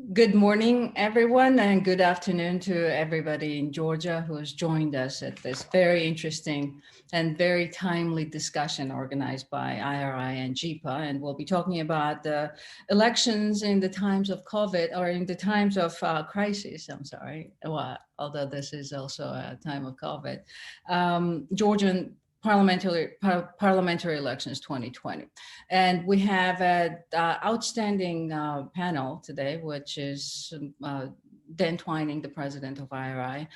Good morning, everyone, and good afternoon to everybody in Georgia who has joined us at this very interesting and very timely discussion organized by IRI and GPA. And we'll be talking about the elections in the times of COVID, or in the times of crisis, I'm sorry, well, although this is also a time of COVID, Georgian parliamentary elections 2020. And we have an outstanding panel today, which is Dan Twining, the president of IRI,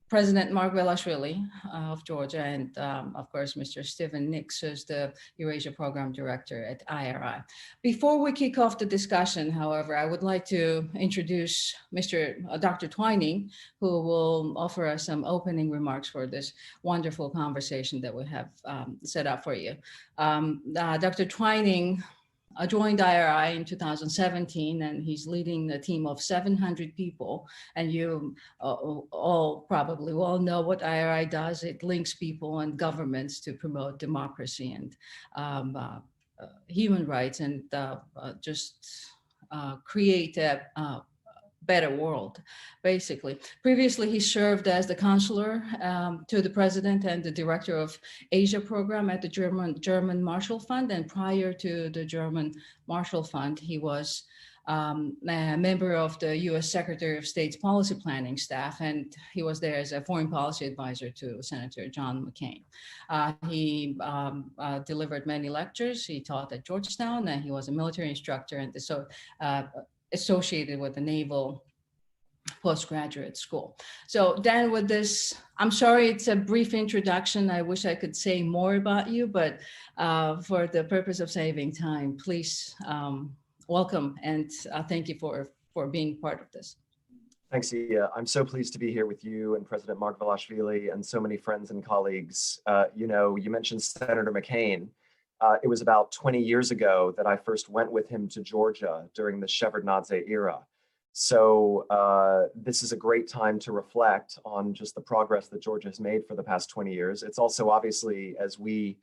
President Margvelashvili of Georgia, and of course, Mr. Stephen Nix, who's the Eurasia Program Director at IRI. Before we kick off the discussion, however, I would like to introduce Dr. Twining, who will offer us some opening remarks for this wonderful conversation that we have set up for you. Dr. Twining joined IRI in 2017, and he's leading a team of 700 people. And you all probably will know what IRI does. It links people and governments to promote democracy and human rights, and just create a better world, basically. Previously, he served as the counselor to the president and the director of Asia program at the German Marshall Fund. And prior to the German Marshall Fund, he was a member of the U.S. Secretary of State's policy planning staff, and he was there as a foreign policy advisor to Senator John McCain. He delivered many lectures. He taught at Georgetown, and he was a military instructor, and so associated with the Naval Postgraduate School. So Dan, with this, I'm sorry, it's a brief introduction. I wish I could say more about you, but for the purpose of saving time, please welcome and thank you for being part of this. Thanks, Iya. I'm so pleased to be here with you and President Margvelashvili and so many friends and colleagues. You mentioned Senator McCain. It was about 20 years ago that I first went with him to Georgia during the Shevardnadze era. So this is a great time to reflect on just the progress that Georgia has made for the past 20 years. It's also obviously, as we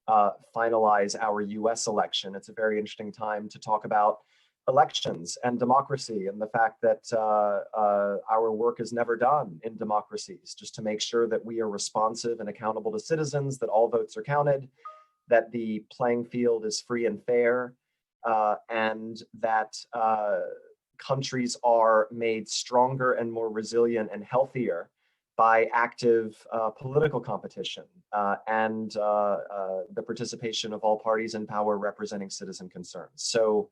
finalize our US election, it's a very interesting time to talk about elections and democracy and the fact that our work is never done in democracies, just to make sure that we are responsive and accountable to citizens, that all votes are counted, that the playing field is free and fair, and that countries are made stronger and more resilient and healthier by active political competition and the participation of all parties in power representing citizen concerns. So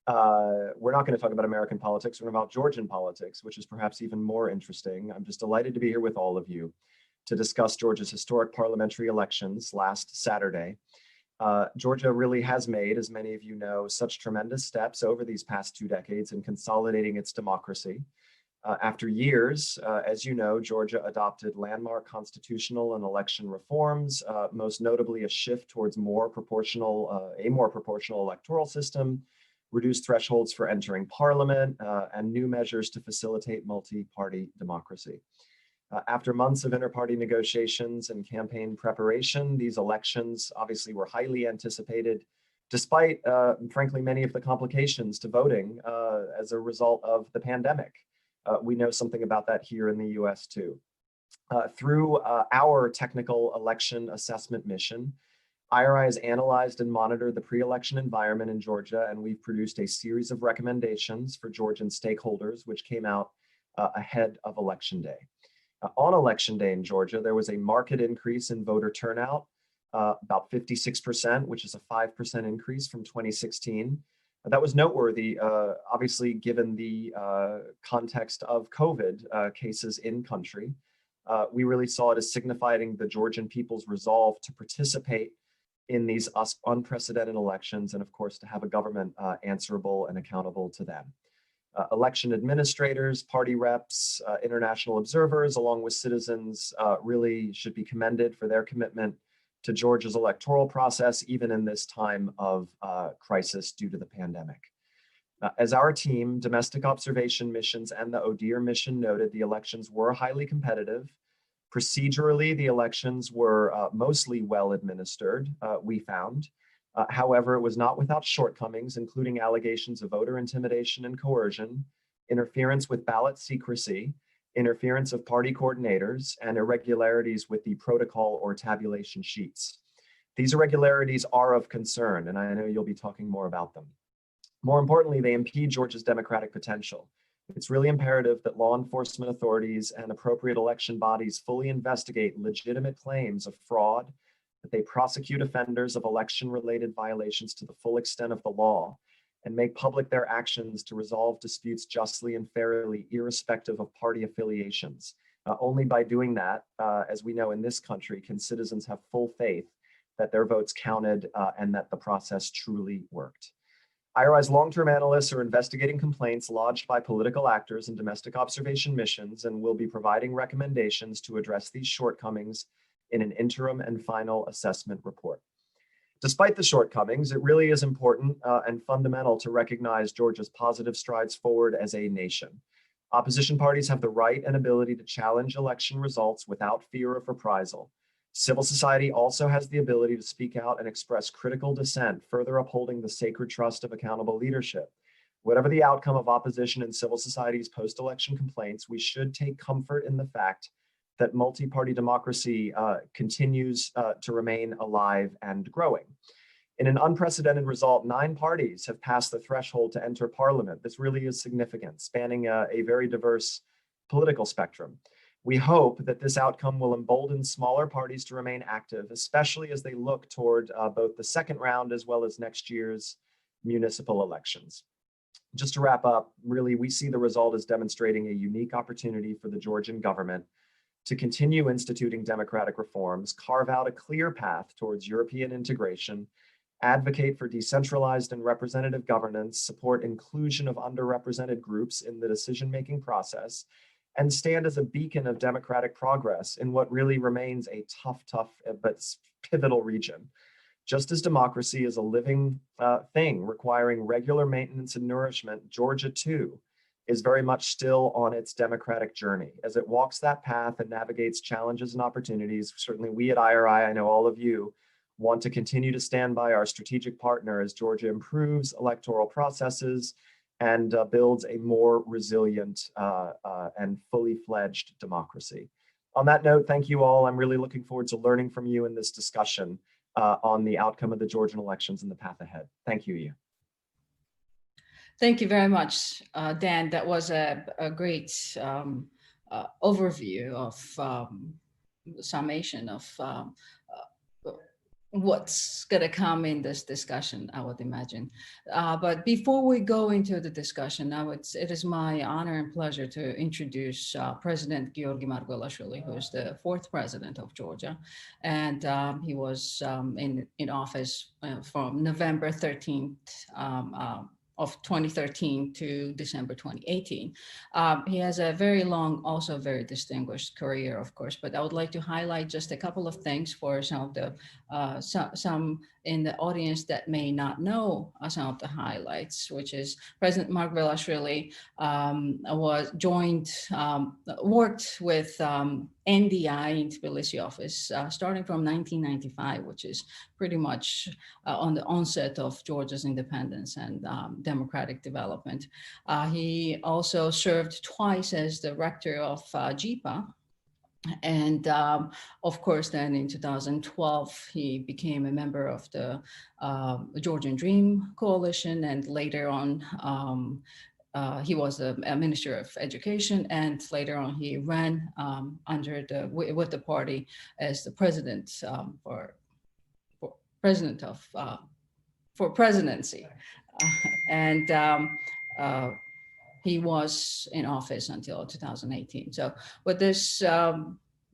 we're not going to talk about American politics, we're about Georgian politics, which is perhaps even more interesting. I'm just delighted to be here with all of you to discuss Georgia's historic parliamentary elections last Saturday. Georgia really has made, as many of you know, such tremendous steps over these past 2 decades in consolidating its democracy. After years, as you know, Georgia adopted landmark constitutional and election reforms, most notably a shift towards a more proportional electoral system, reduced thresholds for entering parliament, and new measures to facilitate multi-party democracy. After months of inter-party negotiations and campaign preparation, these elections obviously were highly anticipated, despite, frankly, many of the complications to voting as a result of the pandemic. We know something about that here in the US too. Through our technical election assessment mission, IRI has analyzed and monitored the pre-election environment in Georgia, and we've produced a series of recommendations for Georgian stakeholders, which came out ahead of Election Day. On Election Day in Georgia, there was a marked increase in voter turnout, about 56%, which is a 5% increase from 2016. That was noteworthy, obviously, given the context of COVID cases in country. We really saw it as signifying the Georgian people's resolve to participate in these unprecedented elections, and of course, to have a government answerable and accountable to them. Election administrators, party reps, international observers, along with citizens, really should be commended for their commitment to Georgia's electoral process, even in this time of crisis due to the pandemic. As our team, Domestic Observation Missions, and the ODIHR mission noted, the elections were highly competitive. Procedurally, the elections were mostly well administered, we found. However, it was not without shortcomings, including allegations of voter intimidation and coercion, interference with ballot secrecy, interference of party coordinators, and irregularities with the protocol or tabulation sheets. These irregularities are of concern, and I know you'll be talking more about them. More importantly, they impede Georgia's democratic potential. It's really imperative that law enforcement authorities and appropriate election bodies fully investigate legitimate claims of fraud, that they prosecute offenders of election-related violations to the full extent of the law, and make public their actions to resolve disputes justly and fairly, irrespective of party affiliations. Only by doing that, as we know in this country, can citizens have full faith that their votes counted and that the process truly worked. IRI's long-term analysts are investigating complaints lodged by political actors and domestic observation missions, and will be providing recommendations to address these shortcomings in an interim and final assessment report. Despite the shortcomings, it really is important and fundamental to recognize Georgia's positive strides forward as a nation. Opposition parties have the right and ability to challenge election results without fear of reprisal. Civil society also has the ability to speak out and express critical dissent, further upholding the sacred trust of accountable leadership. Whatever the outcome of opposition and civil society's post-election complaints, we should take comfort in the fact that multi-party democracy continues to remain alive and growing. In an unprecedented result, 9 parties have passed the threshold to enter parliament. This really is significant, spanning a very diverse political spectrum. We hope that this outcome will embolden smaller parties to remain active, especially as they look toward both the second round as well as next year's municipal elections. Just to wrap up, really, we see the result as demonstrating a unique opportunity for the Georgian government to continue instituting democratic reforms, carve out a clear path towards European integration, advocate for decentralized and representative governance, support inclusion of underrepresented groups in the decision-making process, and stand as a beacon of democratic progress in what really remains a tough but pivotal region. Just as democracy is a living thing requiring regular maintenance and nourishment, Georgia too is very much still on its democratic journey. As it walks that path and navigates challenges and opportunities, certainly we at IRI, I know all of you, want to continue to stand by our strategic partner as Georgia improves electoral processes and builds a more resilient and fully fledged democracy. On that note, thank you all. I'm really looking forward to learning from you in this discussion on the outcome of the Georgian elections and the path ahead. Thank you, Yu. Thank you very much, Dan. That was a great overview of summation of what's going to come in this discussion, I would imagine. But before we go into the discussion, it is my honor and pleasure to introduce President Giorgi Margvelashvili, who is the 4th president of Georgia. And he was in office from November 13th of 2013 to December 2018. He has a very long, also very distinguished career, of course, but I would like to highlight just a couple of things for some of the, some in the audience that may not know some of the highlights, which is President Margvelashvili worked with NDI in Tbilisi office starting from 1995, which is pretty much on the onset of Georgia's independence and democratic development. He also served twice as the rector of JIPA. And of course, then in 2012, he became a member of the Georgian Dream coalition, and later on, he was a minister of education, and later on he ran with the party as the president for presidency, and he was in office until 2018. So with this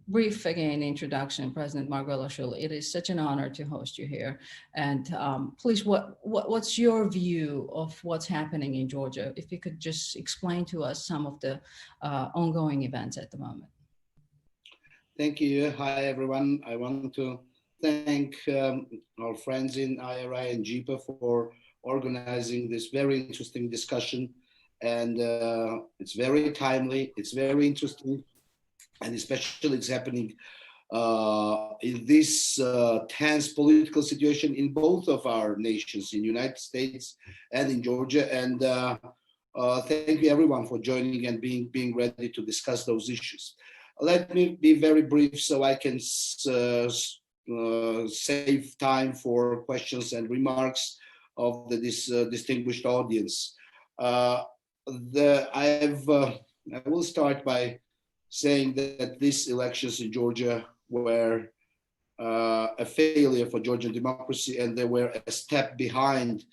brief, again, introduction, President Margvelashvili, it is such an honor to host you here. And please, what's your view of what's happening in Georgia? If you could just explain to us some of the ongoing events at the moment. Thank you. Hi, everyone. I want to thank our friends in IRI and JIPA for organizing this very interesting discussion. And it's very timely, it's very interesting, and especially it's happening in this tense political situation in both of our nations, in United States and in Georgia. And thank you everyone for joining and being ready to discuss those issues. Let me be very brief so I can save time for questions and remarks of this distinguished audience. I will start by saying that these elections in Georgia were a failure for Georgian democracy, and they were a step behind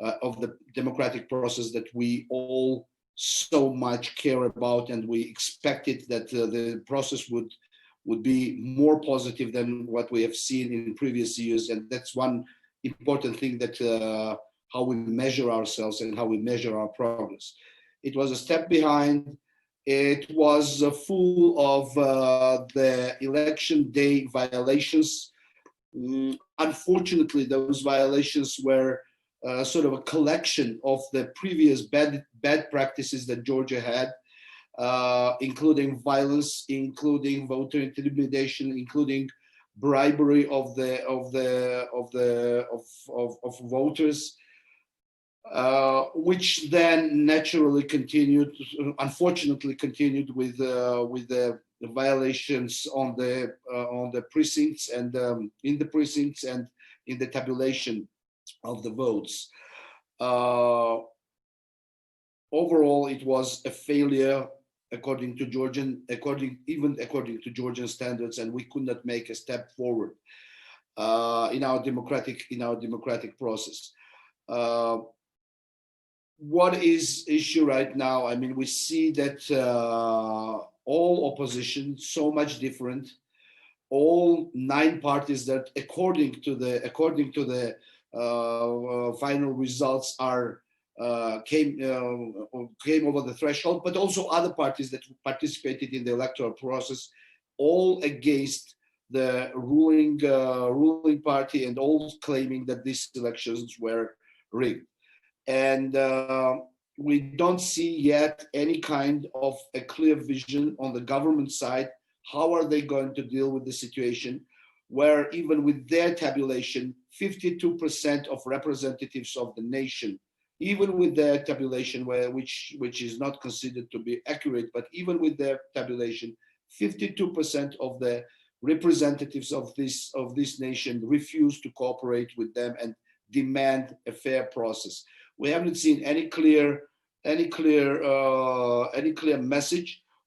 of the democratic process that we all so much care about, and we expected that the process would be more positive than what we have seen in previous years. And that's one important thing, that how we measure ourselves and how we measure our progress. It was a step behind. It was full of the election day violations. Unfortunately, those violations were sort of a collection of the previous bad practices that Georgia had, including violence, including voter intimidation, including bribery of voters, which then naturally continued, unfortunately continued with the violations on the precincts and in the precincts and in the tabulation of the votes. Overall, it was a failure according to Georgian standards, and we could not make a step forward in our democratic process. What is issue right now? I mean, we see that all opposition, so much different, all 9 parties that according to the final results are came over the threshold, but also other parties that participated in the electoral process, all against the ruling party, and all claiming that these elections were rigged. And we don't see yet any kind of a clear vision on the government side. How are they going to deal with the situation where even with their tabulation, 52% of representatives of the nation, even with their tabulation, which is not considered to be accurate, but even with their tabulation, 52% of the representatives of this nation refuse to cooperate with them and demand a fair process. We haven't seen any clear message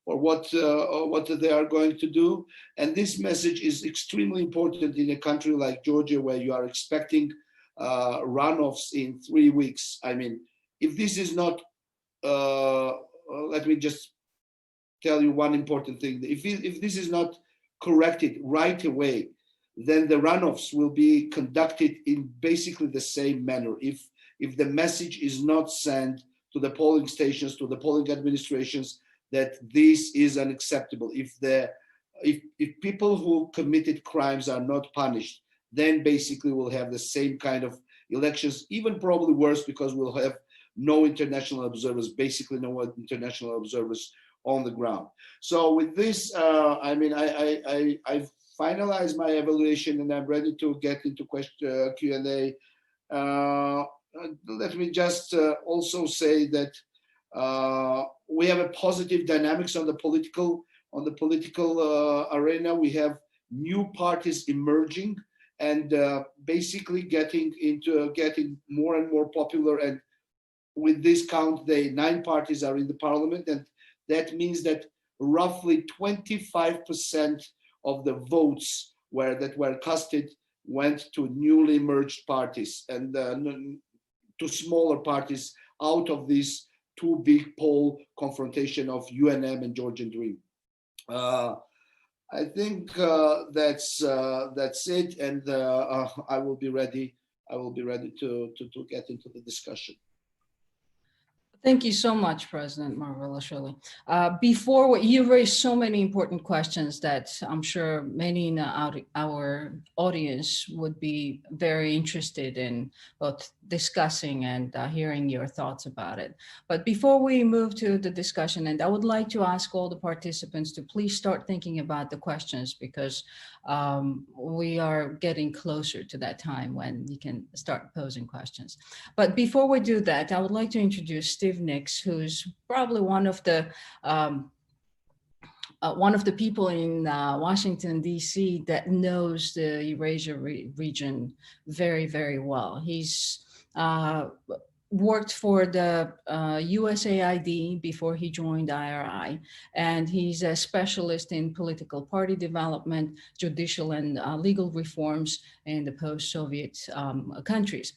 or what they are going to do. And this message is extremely important in a country like Georgia, where you are expecting runoffs in 3 weeks. I mean, if this is not, let me just tell you one important thing. If this is not corrected right away, then the runoffs will be conducted in basically the same manner. If the message is not sent to the polling stations, to the polling administrations, that this is unacceptable, if people who committed crimes are not punished, then basically we'll have the same kind of elections, even probably worse, because we'll have no international observers, basically no international observers on the ground. So with this, I mean, I've finalized my evaluation and I'm ready to get into Q&A. Let me just also say that we have a positive dynamics on the political arena. We have new parties emerging and basically getting more and more popular. And with this count, 9 parties are in the parliament, and that means that roughly 25% of the votes that were casted went to newly merged parties and to smaller parties out of this 2 big poll confrontation of UNM and Georgian Dream. I think that's it, and I will be ready to get into the discussion. Thank you so much, President Margvelashvili. Before you raised so many important questions that I'm sure many in our audience would be very interested in both discussing and hearing your thoughts about it. But before we move to the discussion, and I would like to ask all the participants to please start thinking about the questions, because we are getting closer to that time when you can start posing questions. But before we do that, I would like to introduce Steve Nix, who's probably one of the people in Washington, D.C. that knows the Eurasia region very, very well. He's worked for the USAID before he joined IRI, and he's a specialist in political party development, judicial and legal reforms in the post-Soviet countries.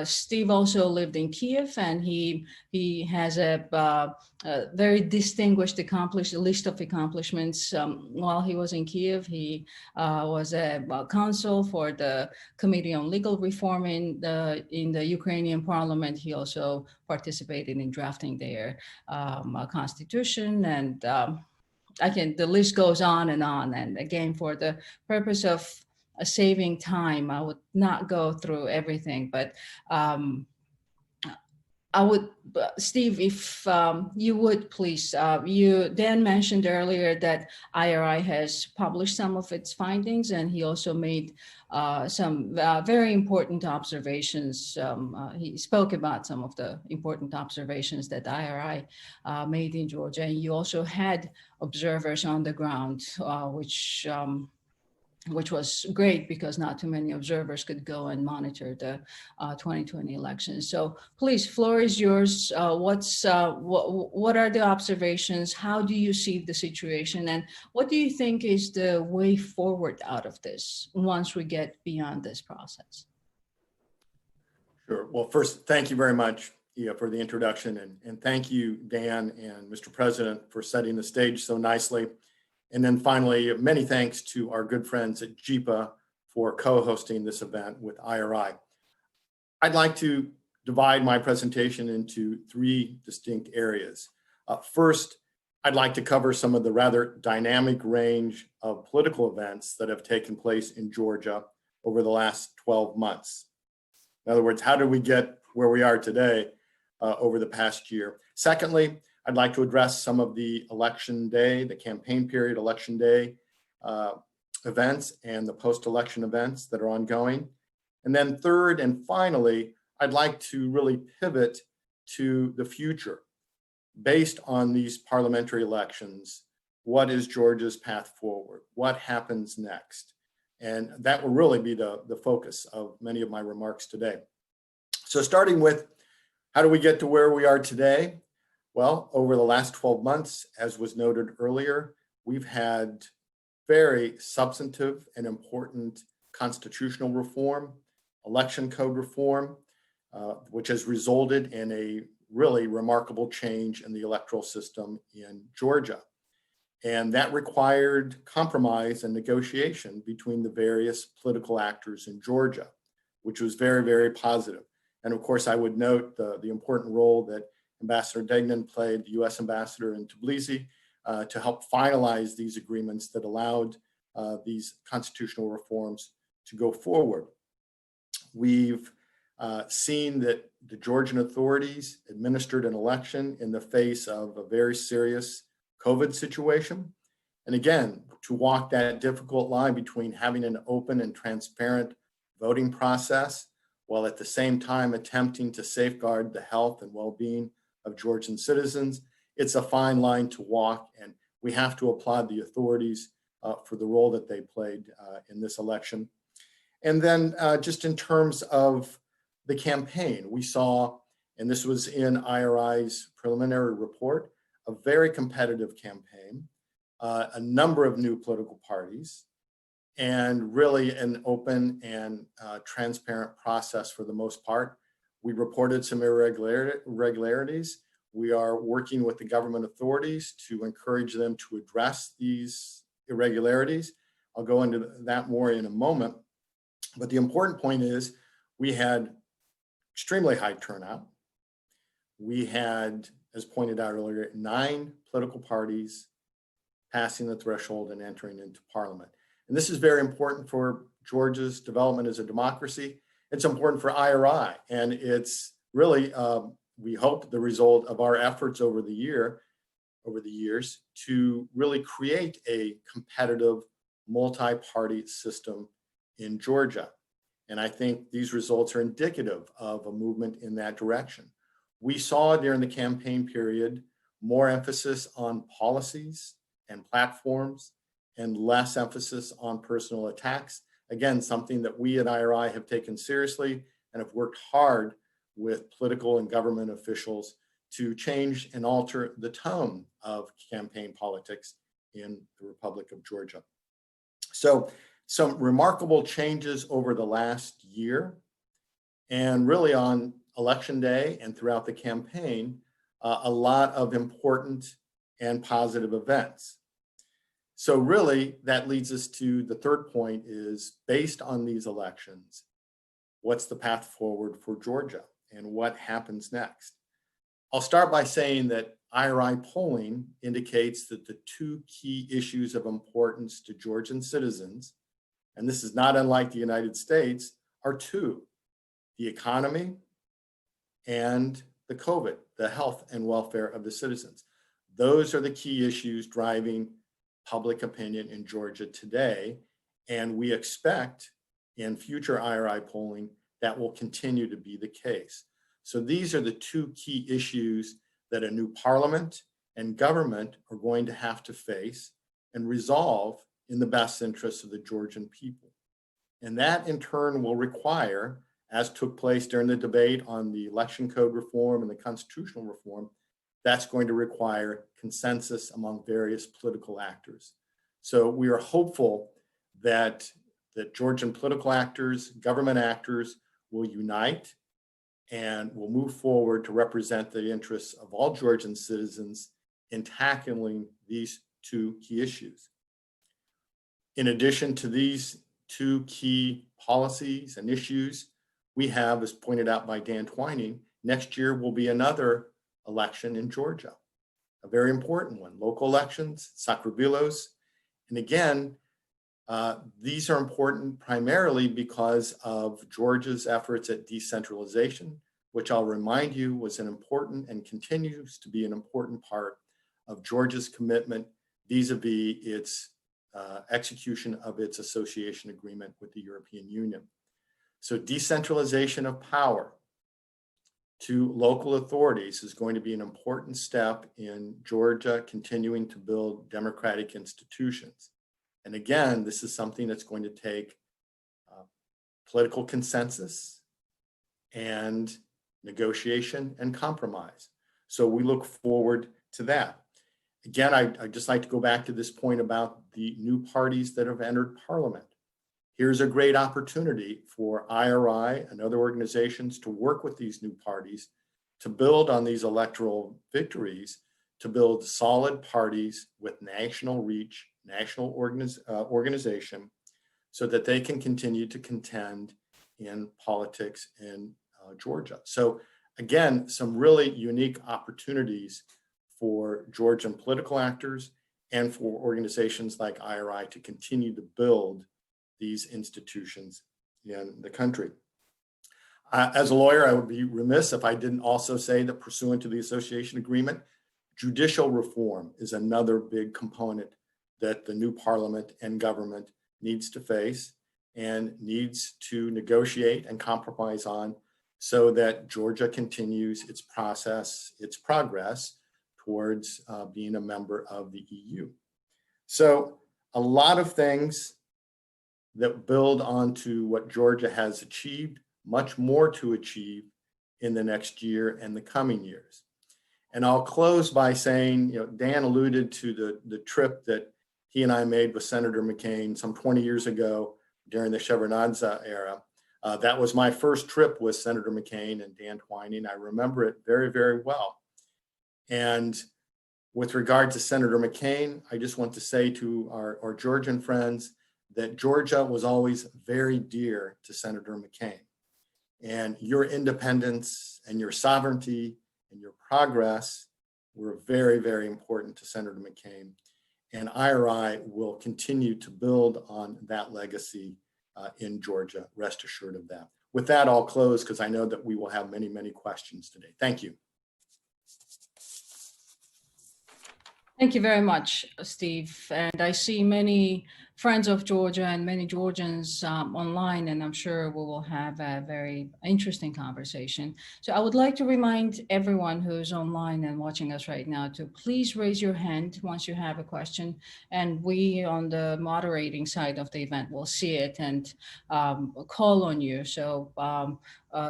Steve also lived in Kiev, and he has a very distinguished list of accomplishments. While he was in Kiev, he was a counsel for the Committee on Legal Reform in the Ukrainian Parliament. He also participated in drafting their constitution, and the list goes on. And again, for the purpose of saving time, I would not go through everything, but I would, Steve, if you would please, Dan mentioned earlier that IRI has published some of its findings, and he also made some very important observations. He spoke about some of the important observations that IRI made in Georgia. And you also had observers on the ground, which was great because not too many observers could go and monitor the 2020 elections. So please, floor is yours. What are the observations? How do you see the situation? And what do you think is the way forward out of this once we get beyond this process? Sure. Well, first, thank you very much, Ia, for the introduction. And thank you, Dan and Mr. President, for setting the stage so nicely. And then finally, many thanks to our good friends at JIPA for co-hosting this event with IRI. I'd like to divide my presentation into three distinct areas. First, I'd like to cover some of the rather dynamic range of political events that have taken place in Georgia over the last 12 months. In other words, how did we get where we are today over the past year? Secondly, I'd like to address some of the election day, the campaign period election day events and the post-election events that are ongoing. And then third and finally, I'd like to really pivot to the future. Based on these parliamentary elections, what is Georgia's path forward? What happens next? And that will really be the focus of many of my remarks today. So starting with, how do we get to where we are today? Well, over the last 12 months, as was noted earlier, we've had very substantive and important constitutional reform, election code reform, which has resulted in a really remarkable change in the electoral system in Georgia. And that required compromise and negotiation between the various political actors in Georgia, which was very, very positive. And of course, I would note the important role that Ambassador Degnan played, the US ambassador in Tbilisi, to help finalize these agreements that allowed these constitutional reforms to go forward. We've seen that the Georgian authorities administered an election in the face of a very serious COVID situation. And again, to walk that difficult line between having an open and transparent voting process, while at the same time attempting to safeguard the health and well-being of Georgian citizens, it's a fine line to walk, and we have to applaud the authorities for the role that they played in this election. And then just in terms of the campaign, we saw, and this was in IRI's preliminary report, a very competitive campaign, a number of new political parties, and really an open and transparent process for the most part. We reported some irregularities. We are working with the government authorities to encourage them to address these irregularities. I'll go into that more in a moment. But the important point is we had extremely high turnout. we had, as pointed out earlier, 9 political parties passing the threshold and entering into parliament. And this is very important for Georgia's development as a democracy. It's important for IRI, and it's really, we hope, the result of our efforts over the years to really create a competitive multi-party system in Georgia. And I think these results are indicative of a movement in that direction. We saw during the campaign period more emphasis on policies and platforms and less emphasis on personal attacks. Again, something that we at IRI have taken seriously and have worked hard with political and government officials to change and alter the tone of campaign politics in the Republic of Georgia. So some remarkable changes over the last year, and really on election day and throughout the campaign, a lot of important and positive events. So really that leads us to the third point is, based on these elections, what's the path forward for Georgia and what happens next? I'll start by saying that IRI polling indicates that the 2 key issues of importance to Georgian citizens, and this is not unlike the United States, are 2: the economy and the COVID, the health and welfare of the citizens. Those are the key issues driving public opinion in Georgia today, and we expect in future IRI polling that will continue to be the case. So these are the 2 key issues that a new parliament and government are going to have to face and resolve in the best interests of the Georgian people. And that in turn will require, as took place during the debate on the election code reform and the constitutional reform, that's going to require consensus among various political actors. So we are hopeful that Georgian political actors, government actors will unite and will move forward to represent the interests of all Georgian citizens in tackling these 2 key issues. In addition to these 2 key policies and issues, we have, as pointed out by Dan Twining, next year will be another election in Georgia, a very important one, local elections, Sakravilos. And again, these are important primarily because of Georgia's efforts at decentralization, which I'll remind you was an important and continues to be an important part of Georgia's commitment vis-a-vis its execution of its association agreement with the European Union. So decentralization of power to local authorities is going to be an important step in Georgia continuing to build democratic institutions. And again, this is something that's going to take political consensus and negotiation and compromise. So we look forward to that. Again, I'd just like to go back to this point about the new parties that have entered parliament. Here's a great opportunity for IRI and other organizations to work with these new parties to build on these electoral victories, to build solid parties with national reach, national organization, so that they can continue to contend in politics in Georgia. So again, some really unique opportunities for Georgian political actors and for organizations like IRI to continue to build these institutions in the country. As a lawyer, I would be remiss if I didn't also say that pursuant to the association agreement, judicial reform is another big component that the new parliament and government needs to face and needs to negotiate and compromise on, so that Georgia continues its process, its progress towards being a member of the EU. So a lot of things that build onto what Georgia has achieved, much more to achieve in the next year and the coming years. And I'll close by saying, Dan alluded to the trip that he and I made with Senator McCain some 20 years ago during the Shevardnadze era. That was my first trip with Senator McCain and Dan Twining. I remember it very, very well. And with regard to Senator McCain, I just want to say to our Georgian friends that Georgia was always very dear to Senator McCain. And your independence and your sovereignty and your progress were very, very important to Senator McCain. And IRI will continue to build on that legacy in Georgia. Rest assured of that. With that, I'll close because I know that we will have many, many questions today. Thank you. Thank you very much, Steve. And I see many friends of Georgia and many Georgians online, and I'm sure we will have a very interesting conversation. So I would like to remind everyone who's online and watching us right now to please raise your hand once you have a question, and we on the moderating side of the event will see it and call on you. So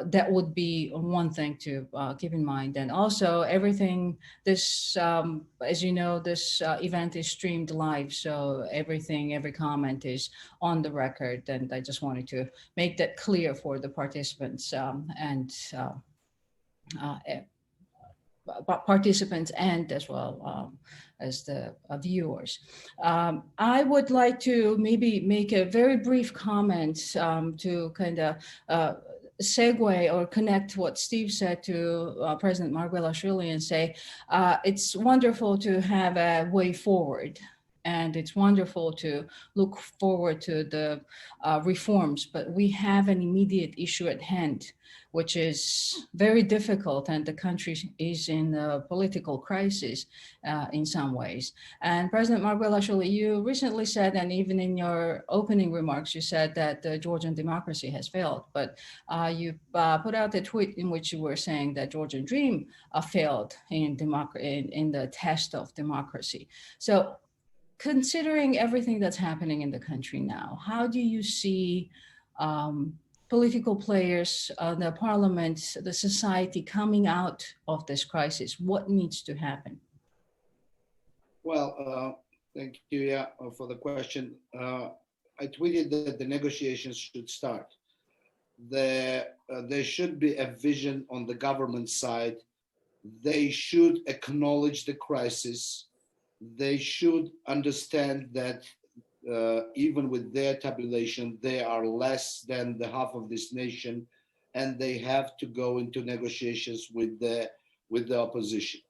that would be one thing to keep in mind. And also everything, this, as you know, this event is streamed live. So every comment is on the record. And I just wanted to make that clear for the participants participants and as well as the viewers. I would like to maybe make a very brief comment to kind of segue or connect what Steve said to President Margvelashvili and say, it's wonderful to have a way forward. And it's wonderful to look forward to the reforms, but we have an immediate issue at hand, which is very difficult, and the country is in a political crisis in some ways. And President Margvelashvili, you recently said, and even in your opening remarks, you said that the Georgian democracy has failed, but you put out a tweet in which you were saying that Georgian Dream failed in the test of democracy. So considering everything that's happening in the country now, how do you see political players, the parliament, the society coming out of this crisis? What needs to happen? Well, thank you for the question. I tweeted that the negotiations should start. There should be a vision on the government side. They should acknowledge the crisis. They should understand that even with their tabulation, they are less than the half of this nation, and they have to go into negotiations with the opposition.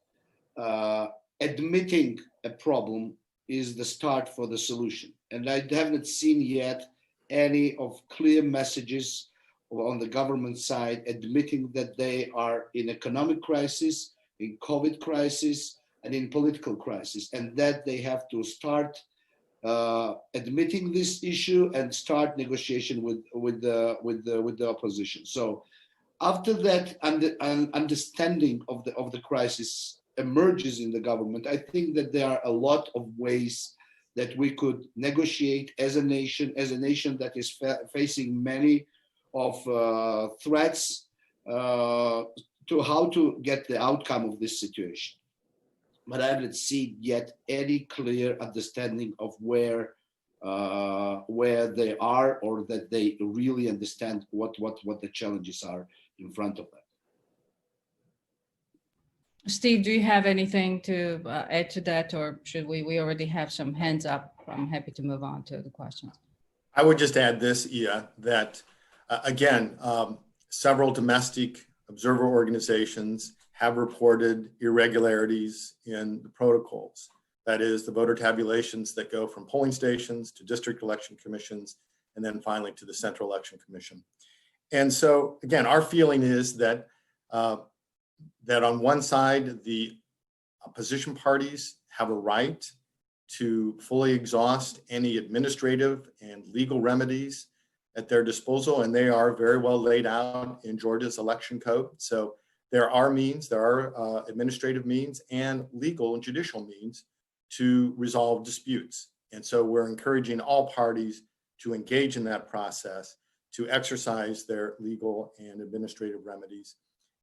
Admitting a problem is the start for the solution, and I haven't seen yet any of clear messages on the government side admitting that they are in economic crisis, in COVID crisis, and in political crisis, and that they have to start admitting this issue and start negotiation with the opposition. So after that understanding of the crisis emerges in the government, I think that there are a lot of ways that we could negotiate as a nation that is facing many of threats to how to get the outcome of this situation. But I haven't seen yet any clear understanding of where they are, or that they really understand what the challenges are in front of them. Steve, do you have anything to add to that, or should we already have some hands up? I'm happy to move on to the questions. I would just add this, Ia, that again, several domestic observer organizations have reported irregularities in the protocols. That is, the voter tabulations that go from polling stations to district election commissions, and then finally to the Central Election Commission. And so, again, our feeling is that that on one side, the opposition parties have a right to fully exhaust any administrative and legal remedies at their disposal, and they are very well laid out in Georgia's election code. So there are means, there are administrative means and legal and judicial means to resolve disputes. And so we're encouraging all parties to engage in that process, to exercise their legal and administrative remedies.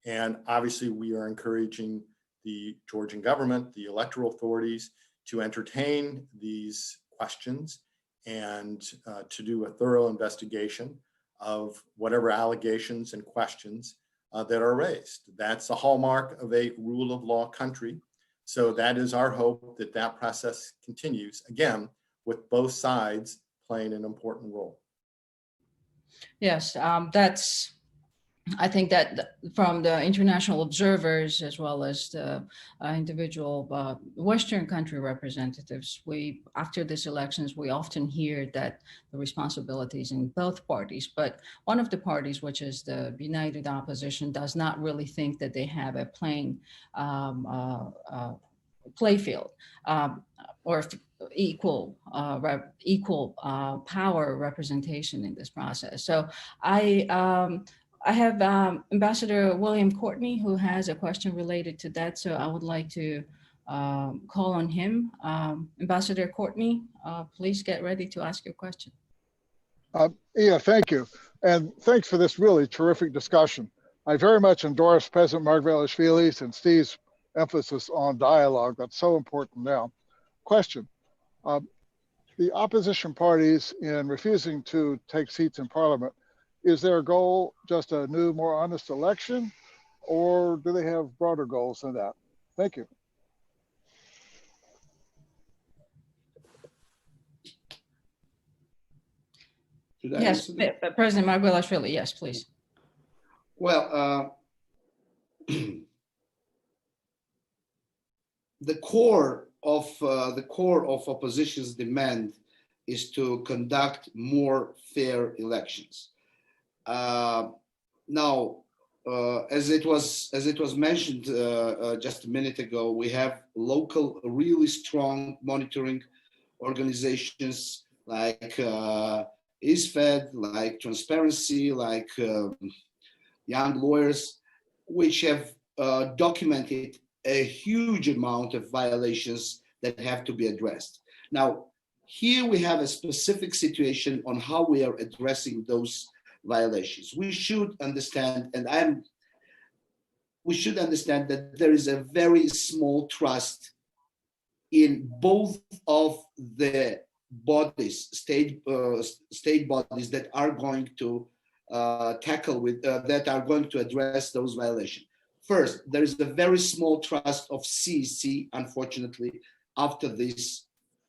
And obviously we are encouraging the Georgian government, the electoral authorities, to entertain these questions and to do a thorough investigation of whatever allegations and questions that are raised. That's a hallmark of a rule of law country. So that is our hope, that that process continues, again, with both sides playing an important role. Yes, that's I think that from the international observers, as well as the individual Western country representatives, after these elections, we often hear that the responsibilities in both parties, but one of the parties, which is the United Opposition, does not really think that they have a plain playfield or equal power representation in this process. So I have Ambassador William Courtney, who has a question related to that. So I would like to call on him. Ambassador Courtney, please get ready to ask your question. Yeah, thank you. And thanks for this really terrific discussion. I very much endorse President Margvelashvili's and Steve's emphasis on dialogue. That's so important now. Question. The opposition parties in refusing to take seats in Parliament, is their goal just a new, more honest election, or do they have broader goals than that? Thank you. Yes, President Margvelashvili, yes, please. Well, the core of opposition's demand is to conduct more fair elections. Now, as it was mentioned just a minute ago, we have local, really strong monitoring organizations like ISFED, like Transparency, like Young Lawyers, which have documented a huge amount of violations that have to be addressed. Now, here we have a specific situation on how we are addressing those violations. We should understand, we should understand that there is a very small trust in both of the bodies, state bodies that are going to that are going to address those violations. First, there is a very small trust of CEC, unfortunately, after these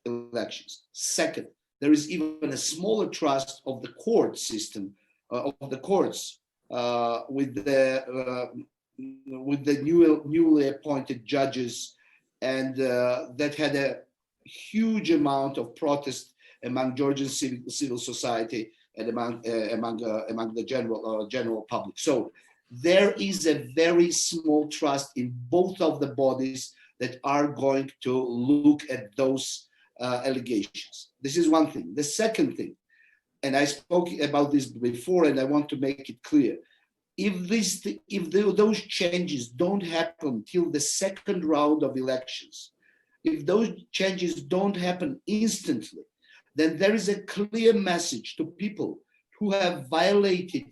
elections. Second, there is even a smaller trust of the court system, of the courts, with the newly appointed judges, and that had a huge amount of protest among Georgian civil society and among the general public. So there is a very small trust in both of the bodies that are going to look at those allegations. This is one thing. The second thing, and I spoke about this before, and I want to make it clear: if those changes don't happen till the second round of elections, if those changes don't happen instantly, then there is a clear message to people who have violated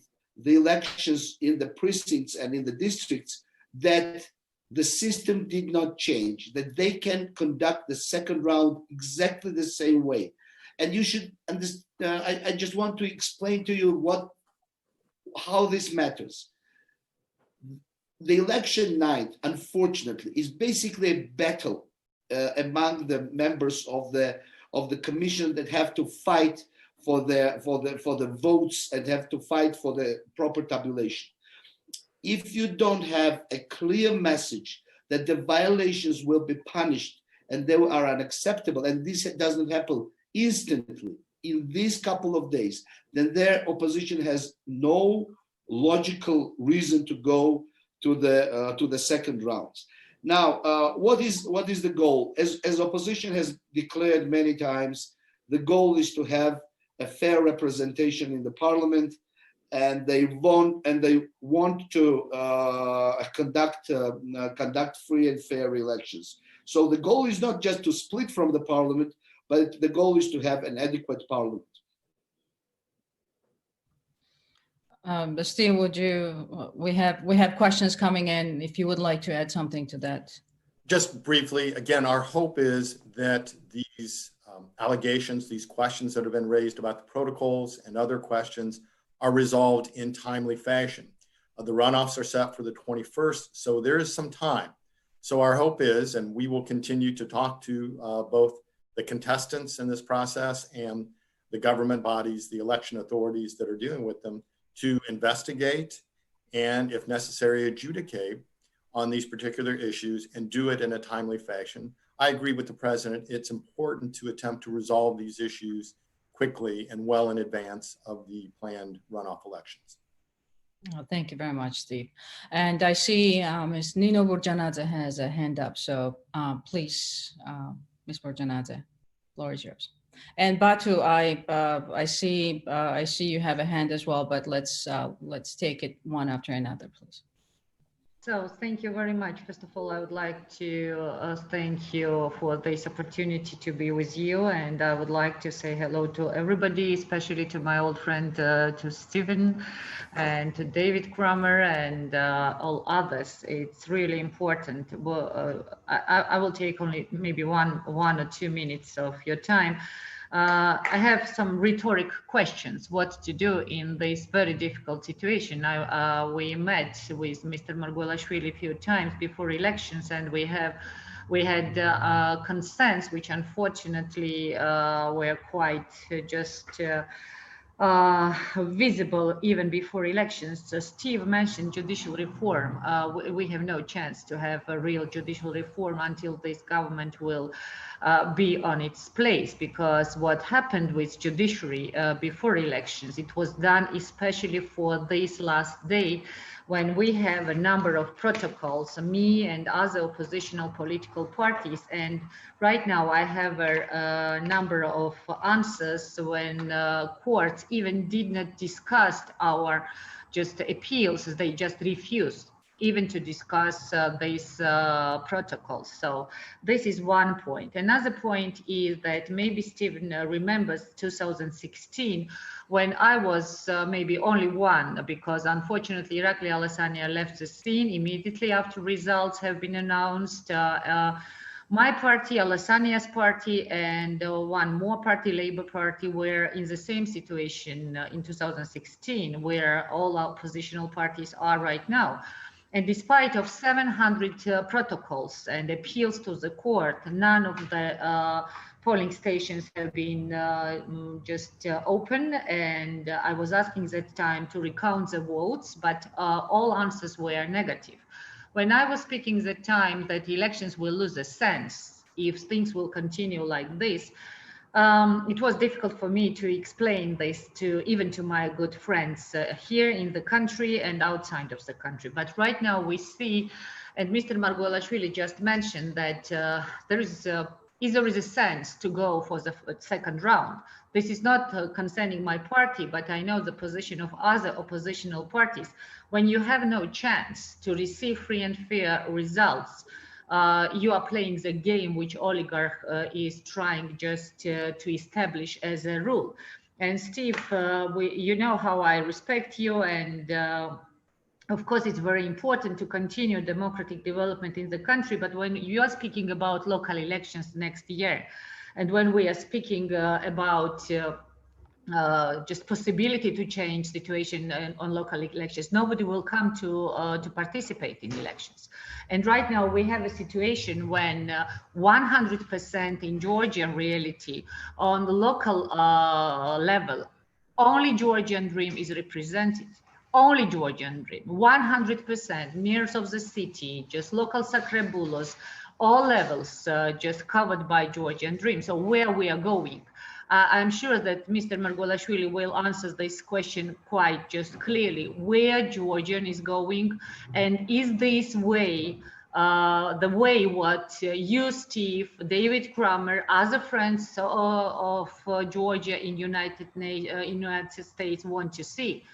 the elections in the precincts and in the districts that the system did not change, that they can conduct the second round exactly the same way. And you should understand, I just want to explain to you how this matters. The election night, unfortunately, is basically a battle among the members of the commission that have to fight for the votes and have to fight for the proper tabulation. If you don't have a clear message that the violations will be punished and they are unacceptable, and this doesn't happen instantly in these couple of days, then their opposition has no logical reason to go to the second rounds. Now, what is the goal? As opposition has declared many times, the goal is to have a fair representation in the parliament, and they want to conduct free and fair elections. So the goal is not just to split from the parliament, but the goal is to have an adequate parliament. Steve, we have questions coming in, if you would like to add something to that. Just briefly, again, our hope is that these allegations, these questions that have been raised about the protocols and other questions are resolved in timely fashion. The runoffs are set for the 21st, so there is some time. So our hope is, and we will continue to talk to both the contestants in this process and the government bodies, the election authorities that are dealing with them, to investigate and if necessary, adjudicate on these particular issues and do it in a timely fashion. I agree with the president. It's important to attempt to resolve these issues quickly and well in advance of the planned runoff elections. Oh, thank you very much, Steve. And I see Ms. Nino Burjanadze has a hand up. So please, Ms. Burjanadze, floor is yours. And Batu, I see you have a hand as well, but let's take it one after another, please. So thank you very much. First of all, I would like to thank you for this opportunity to be with you. And I would like to say hello to everybody, especially to my old friend, to Stephen and to David Kramer and all others. It's really important. Well, I will take only maybe one or 2 minutes of your time. I have some rhetoric questions, what to do in this very difficult situation. We met with Mr. Margvelashvili a few times before elections, and we had concerns which unfortunately were quite just visible even before elections. So Steve mentioned judicial reform. We have no chance to have a real judicial reform until this government will be on its place, because what happened with judiciary before elections, it was done especially for this last day, when we have a number of protocols, me and other oppositional political parties. And right now I have a number of answers when courts even did not discuss our just appeals, they just refused even to discuss these protocols. So this is one point. Another point is that maybe Stephen remembers 2016, when I was maybe only one, because unfortunately Irakli Alasania left the scene immediately after results have been announced. My party, Alasania's party, and one more party, Labour Party, were in the same situation in 2016, where all oppositional parties are right now. And despite of 700 protocols and appeals to the court, none of the polling stations have been just open. And I was asking that time to recount the votes, but all answers were negative. When I was speaking that time that elections will lose a sense if things will continue like this, it was difficult for me to explain this even to my good friends here in the country and outside of the country. But right now we see, and Mr. Margvelashvili just mentioned that there is a sense to go for the second round. This is not concerning my party, but I know the position of other oppositional parties. When you have no chance to receive free and fair results, you are playing the game which oligarch is trying just to establish as a rule. And Steve, you know how I respect you, and of course it's very important to continue democratic development in the country, but when you are speaking about local elections next year, and when we are speaking about just possibility to change situation on local elections, nobody will come to participate in elections. And right now we have a situation when 100% in Georgian reality on the local level, only Georgian Dream is represented. Only Georgian Dream, 100%, mayors of the city, just local sakrebulos, all levels just covered by Georgian Dream. So where we are going? I'm sure that Mr. Margvelashvili will answer this question quite just clearly, where Georgian is going, and is this way the way what you, Steve, David Kramer, other friends of Georgia in United States want to see?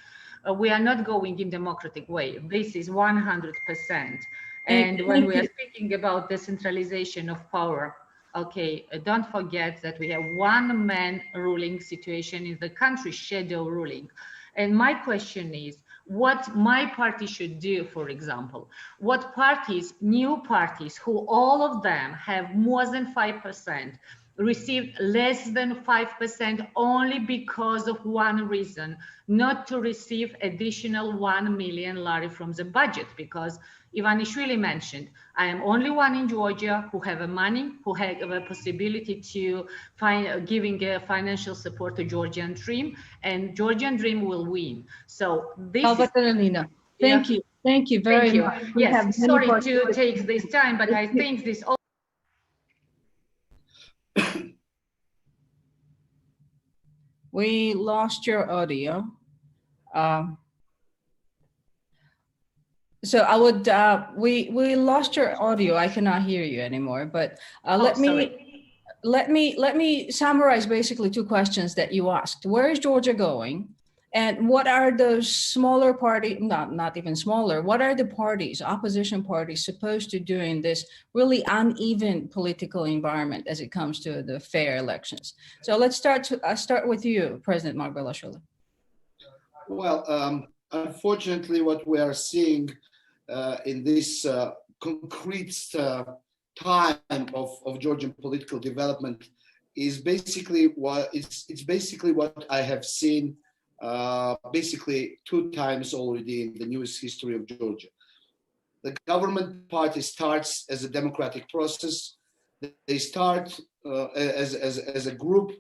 We are not going in democratic way. This is 100%. And when we are speaking about decentralization of power, okay, don't forget that we have one man ruling situation in the country, shadow ruling. And my question is, what my party should do, for example, what parties, new parties, who all of them have more than 5%, received less than 5% only because of one reason, not to receive additional 1 million lari from the budget, because Ivanishvili mentioned, I am only one in Georgia who have a money, who have a possibility to giving a financial support to Georgian Dream, and Georgian Dream will win. So this Thank you. Thank you very much. We have Yes, many sorry to participants. take this time, but I think this all. We lost your audio. So I would, we lost your audio. I cannot hear you anymore, but let me summarize basically two questions that you asked. Where is Georgia going? And what are those smaller parties, not even smaller, what are the parties, opposition parties, supposed to do in this really uneven political environment as it comes to the fair elections? So let's start with you, President Margvelashvili. Well, unfortunately, what we are seeing in this concrete time of Georgian political development is basically what I have seen basically 2 times already in the newest history of Georgia. The government party starts as a democratic process. They start as a group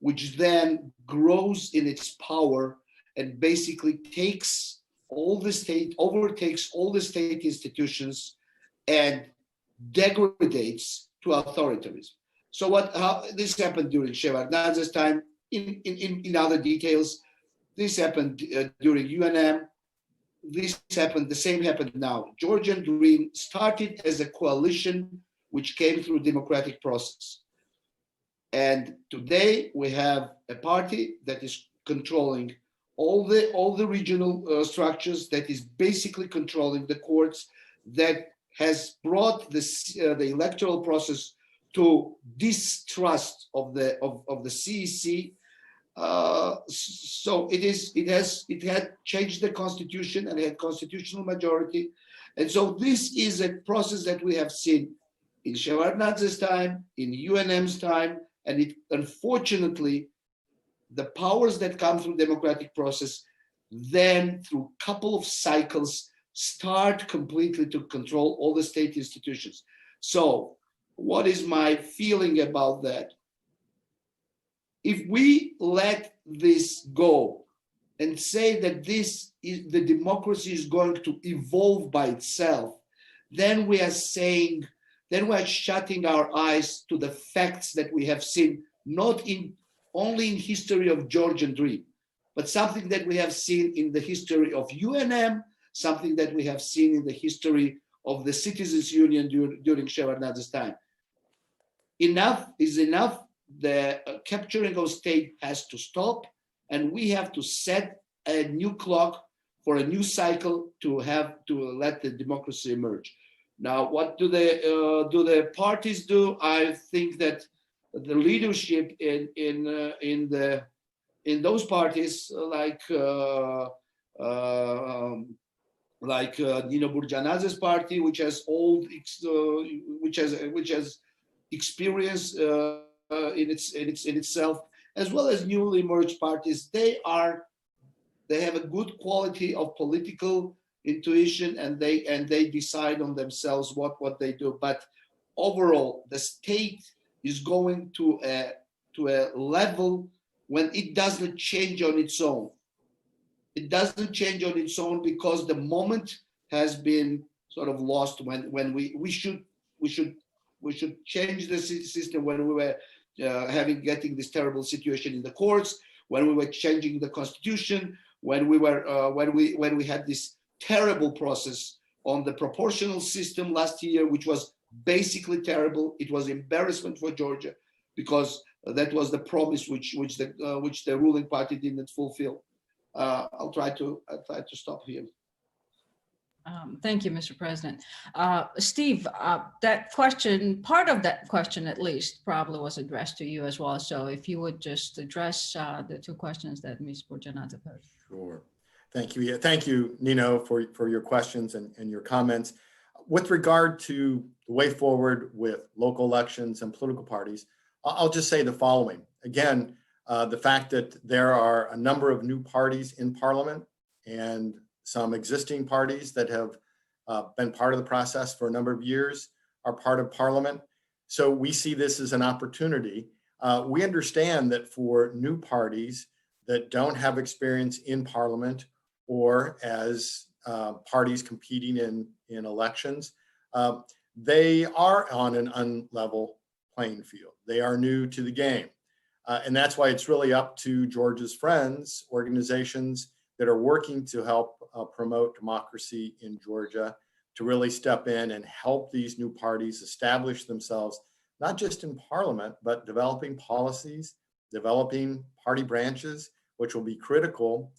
which then grows in its power and basically overtakes all the state institutions and degrades to authoritarianism. So how this happened during Shevardnadze's time, in other details, this happened during UNM, the same happened now. Georgian Dream started as a coalition which came through democratic process. And today we have a party that is controlling all the regional structures, that is basically controlling the courts, that has brought the electoral process to distrust of the CEC. So it had changed the constitution and had constitutional majority, and so this is a process that we have seen in Shevardnadze's time, in UNM's time, and it unfortunately, the powers that come through democratic process, then through a couple of cycles, start completely to control all the state institutions. So what is my feeling about that? If we let this go and say that the democracy is going to evolve by itself, then we are shutting our eyes to the facts that we have seen, not only in history of Georgian Dream, but something that we have seen in the history of UNM, something that we have seen in the history of the Citizens Union during Shevardnadze's time. Enough is enough. The capturing of state has to stop, and we have to set a new clock for a new cycle to let the democracy emerge. Now, what do the parties do? I think that the leadership in those parties, like Nino Burjanadze's party, which has experience in itself, as well as newly merged parties, they have a good quality of political intuition, and they decide on themselves what they do. But overall, the state is going to a level when it doesn't change on its own. It doesn't change on its own because the moment has been sort of lost when we should change the system, when we were getting this terrible situation in the courts, when we were changing the constitution, when we had this terrible process on the proportional system last year, which was basically terrible. It was embarrassment for Georgia because that was the promise which the ruling party didn't fulfill. I'll try to stop here. Thank you, Mr. President. Steve, that question, part of that question at least, probably was addressed to you as well. So if you would just address the 2 questions that Ms. Burjanadze posed. Sure. Thank you. Yeah, thank you, Nino, for your questions and your comments. With regard to the way forward with local elections and political parties, I'll just say the following. Again, the fact that there are a number of new parties in Parliament and some existing parties that have been part of the process for a number of years are part of Parliament. So we see this as an opportunity. We understand that for new parties that don't have experience in Parliament, or as parties competing in elections, they are on an unlevel playing field. They are new to the game. And that's why it's really up to Georgia's friends, organizations that are working to help promote democracy in Georgia, to really step in and help these new parties establish themselves, not just in parliament, but developing policies, developing party branches, which will be critical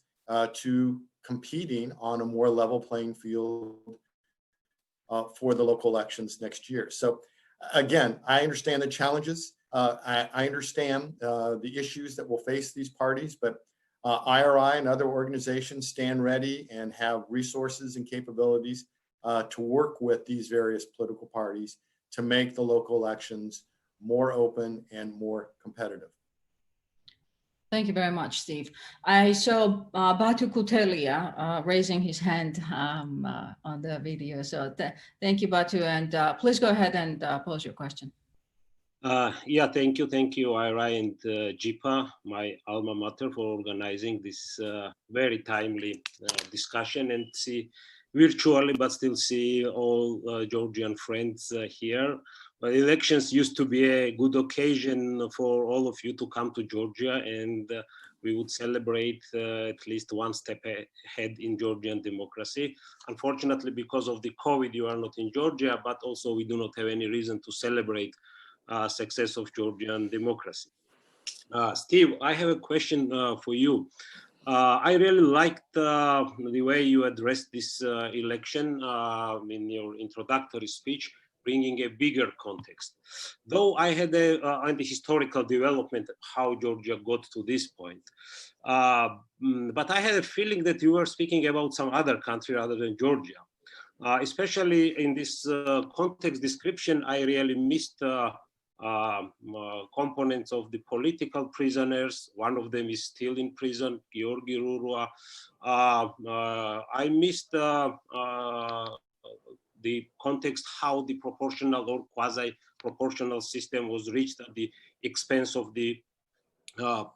to competing on a more level playing field for the local elections next year. So again, I understand the challenges. I understand the issues that will face these parties, but IRI and other organizations stand ready and have resources and capabilities to work with these various political parties to make the local elections more open and more competitive. Thank you very much, Steve. I saw Batu Kutelia raising his hand on the video. So thank you, Batu, and please go ahead and pose your question. Yeah, thank you, IRI and JIPA, my alma mater, for organizing this very timely discussion, and see virtually, but still see all Georgian friends here. But elections used to be a good occasion for all of you to come to Georgia, and we would celebrate at least one step ahead in Georgian democracy. Unfortunately, because of the COVID, you are not in Georgia, but also we do not have any reason to celebrate success of Georgian democracy. Steve, I have a question for you. I really liked the way you addressed this election in your introductory speech, bringing a bigger context. Though I had a historical development how Georgia got to this point. But I had a feeling that you were speaking about some other country rather than Georgia. Especially in this context description, I really missed components of the political prisoners. One of them is still in prison, Giorgi Margvelashvili. I missed the context how the proportional or quasi-proportional system was reached at the expense of the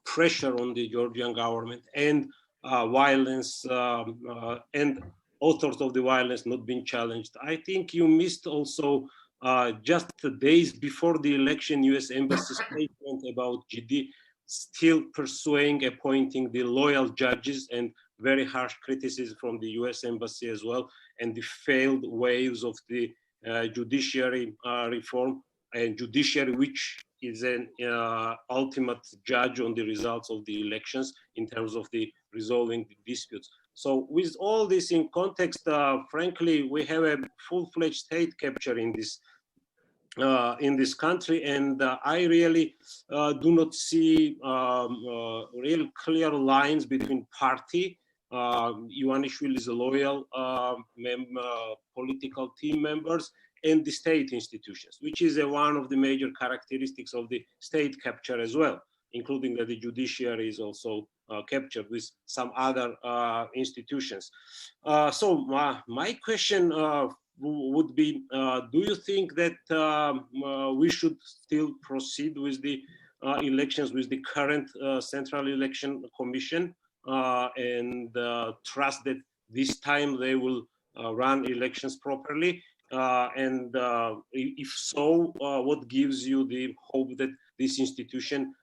pressure on the Georgian government and violence and authors of the violence not being challenged. I think you missed also just days before the election, U.S. Embassy statement about GD still pursuing appointing the loyal judges, and very harsh criticism from the U.S. Embassy as well, and the failed waves of the judiciary reform, and judiciary which is an ultimate judge on the results of the elections in terms of the resolving the disputes. So with all this in context, frankly, we have a full-fledged state capture in this country, and I really do not see real clear lines between party. Margvelashvili is a loyal political team members, and the state institutions, which is one of the major characteristics of the state capture as well, including that the judiciary is also captured with some other institutions. So my question would be, do you think that we should still proceed with the elections with the current Central Election Commission and trust that this time they will run elections properly? And if so, what gives you the hope that this institution,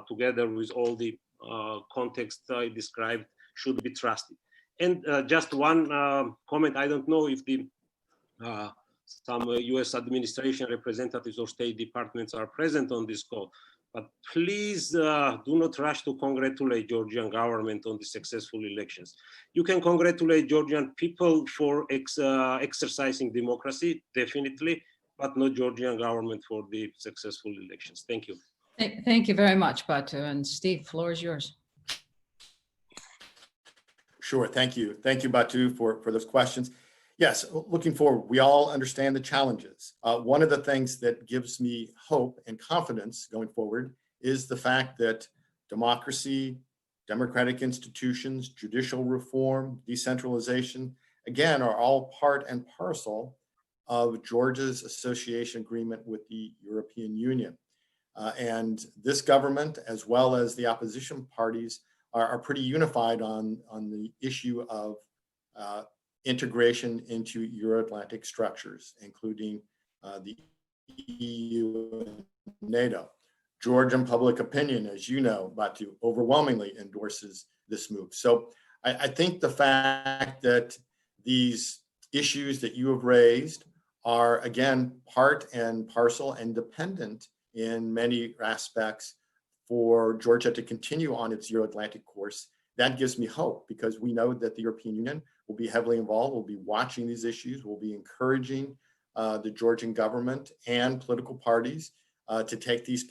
together with all the context I described, should be trusted? And just one comment, I don't know if the some US administration representatives or state departments are present on this call, but please do not rush to congratulate Georgian government on the successful elections. You can congratulate Georgian people for exercising democracy, definitely, but not Georgian government for the successful elections. Thank you. Thank you very much, Batu. And Steve, floor is yours. Sure, thank you. Thank you, Batu, for those questions. Yes, looking forward, we all understand the challenges. One of the things that gives me hope and confidence going forward is the fact that democracy, democratic institutions, judicial reform, decentralization, again, are all part and parcel of Georgia's association agreement with the European Union. And this government, as well as the opposition parties, are pretty unified on the issue of integration into Euro-Atlantic structures, including the EU and NATO. Georgian public opinion, as you know, Batu, overwhelmingly endorses this move. So I think the fact that these issues that you have raised are, again, part and parcel and dependent in many aspects for Georgia to continue on its Euro-Atlantic course, that gives me hope, because we know that the European Union will be heavily involved, will be watching these issues, will be encouraging the Georgian government and political parties to take these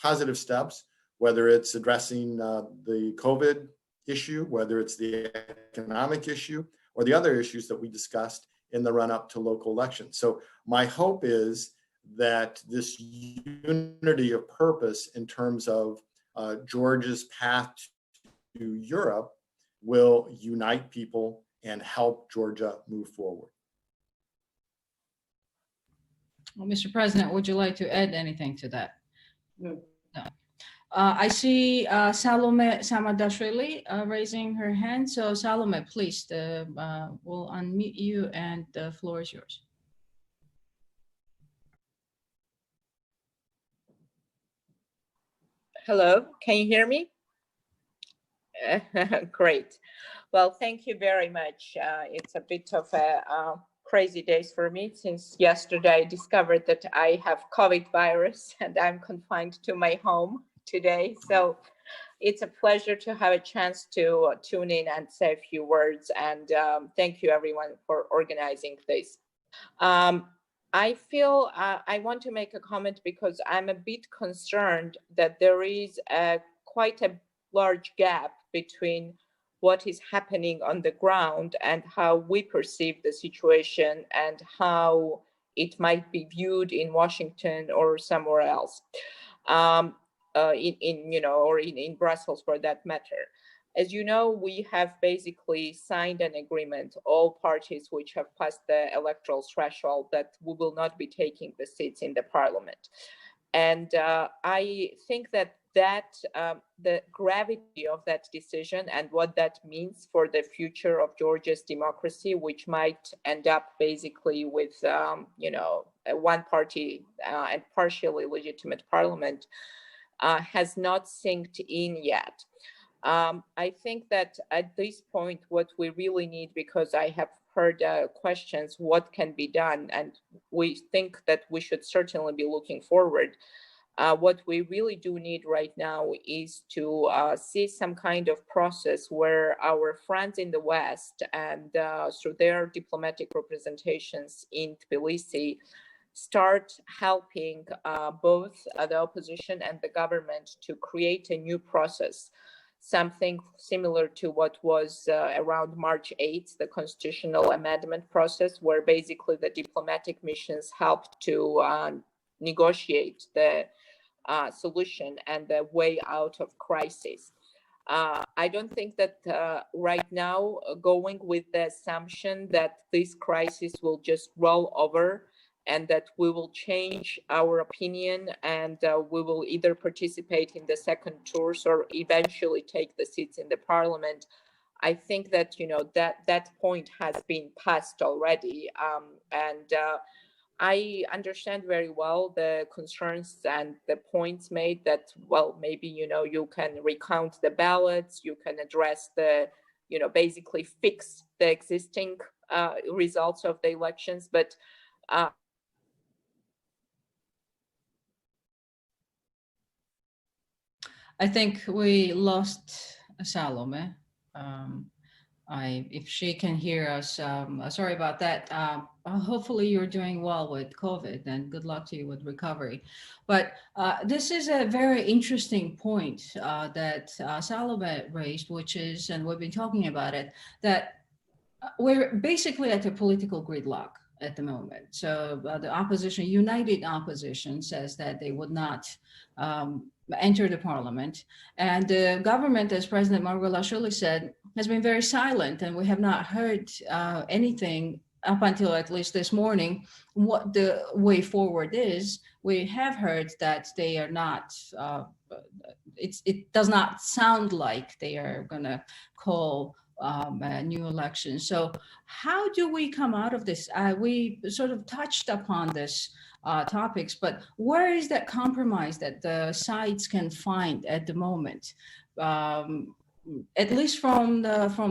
positive steps, whether it's addressing the COVID issue, whether it's the economic issue, or the other issues that we discussed in the run-up to local elections. So my hope is that this unity of purpose in terms of Georgia's path to Europe will unite people and help Georgia move forward. Well, Mr. President, would you like to add anything to that? No. No. I see Salome Samadashvili raising her hand. So Salome, please, we'll unmute you and the floor is yours. Hello, can you hear me? Great. Well, thank you very much. It's a bit of a crazy days for me, since yesterday I discovered that I have COVID virus and I'm confined to my home today. So it's a pleasure to have a chance to tune in and say a few words. And thank you everyone for organizing this. I feel I want to make a comment because I'm a bit concerned that there is quite a large gap between what is happening on the ground and how we perceive the situation and how it might be viewed in Washington or somewhere else, in Brussels for that matter. As you know, we have basically signed an agreement, all parties which have passed the electoral threshold, that we will not be taking the seats in the parliament. And I think that the gravity of that decision and what that means for the future of Georgia's democracy, which might end up basically with, a one-party and partially legitimate parliament, has not synced in yet. I think that at this point, what we really need, because I have heard questions, what can be done, and we think that we should certainly be looking forward. What we really do need right now is to see some kind of process where our friends in the West and through their diplomatic representations in Tbilisi start helping both the opposition and the government to create a new process, something similar to what was around March 8th, the constitutional amendment process, where basically the diplomatic missions helped to negotiate the solution and the way out of crisis. I don't think that right now going with the assumption that this crisis will just roll over and that we will change our opinion and we will either participate in the second tours or eventually take the seats in the parliament. I think that, that point has been passed already. I understand very well the concerns and the points made that, well, maybe, you can recount the ballots, you can address the, basically fix the existing results of the elections. But I think we lost Salome. If she can hear us, sorry about that. Hopefully you're doing well with COVID, and good luck to you with recovery. But this is a very interesting point that Salome raised, which is, and we've been talking about it, that we're basically at a political gridlock at the moment. So the opposition, united opposition, says that they would not enter the parliament. And the government, as President Margvelashvili said, has been very silent, and we have not heard anything up until at least this morning what the way forward is. We have heard that they are not, it does not sound like they are going to call new election. So how do we come out of this? We sort of touched upon this topics, but where is that compromise that the sides can find at the moment? At least from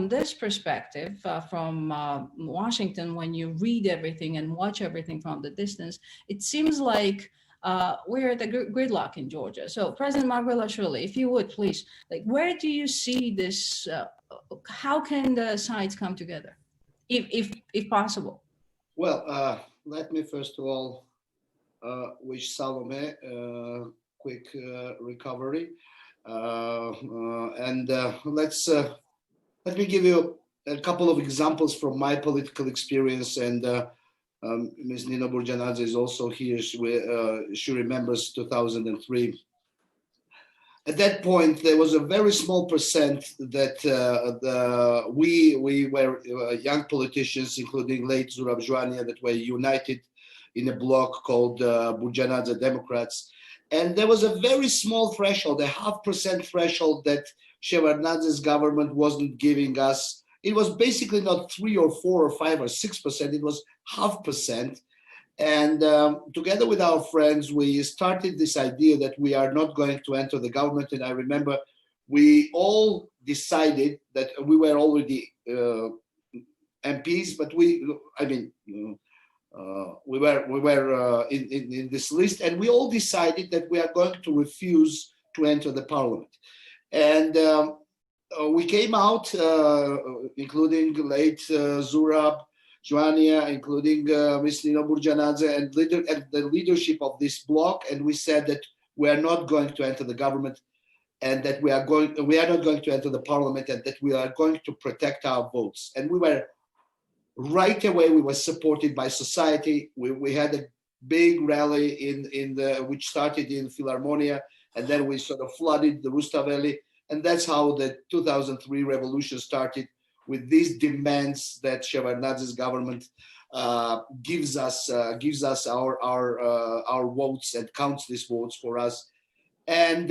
this perspective, from Washington, when you read everything and watch everything from the distance, it seems like we're at the gridlock in Georgia. So President Margvelashvili, if you would please, like, where do you see this? How can the sides come together, if possible? Well, let me first of all wish Salome quick recovery. And let me give you a couple of examples from my political experience. And Ms. Nino Burjanadze is also here. She remembers 2003. At that point, there was a very small percent that we were young politicians, including late Zurab Joania, that were united in a bloc called Burjanadze Democrats. And there was a very small threshold, a 0.5% threshold that Shevardnadze's government wasn't giving us. It was basically not 3 or 4 or 5 or 6%, it was 0.5%. And together with our friends, we started this idea that we are not going to enter the government. And I remember we all decided that we were already MPs, but we were in this list, and we all decided that we are going to refuse to enter the parliament. And we came out, including late Zurab Joania, including Ms. Nino Burjanadze and the leadership of this bloc, and we said that we are not going to enter the government, and that we are not going to enter the parliament, and that we are going to protect our votes. And we were right away, we were supported by society. We had a big rally which started in Philharmonia, and then we sort of flooded the Rustaveli, and that's how the 2003 revolution started, with these demands that Shevardnadze's government gives us our votes and counts these votes for us. And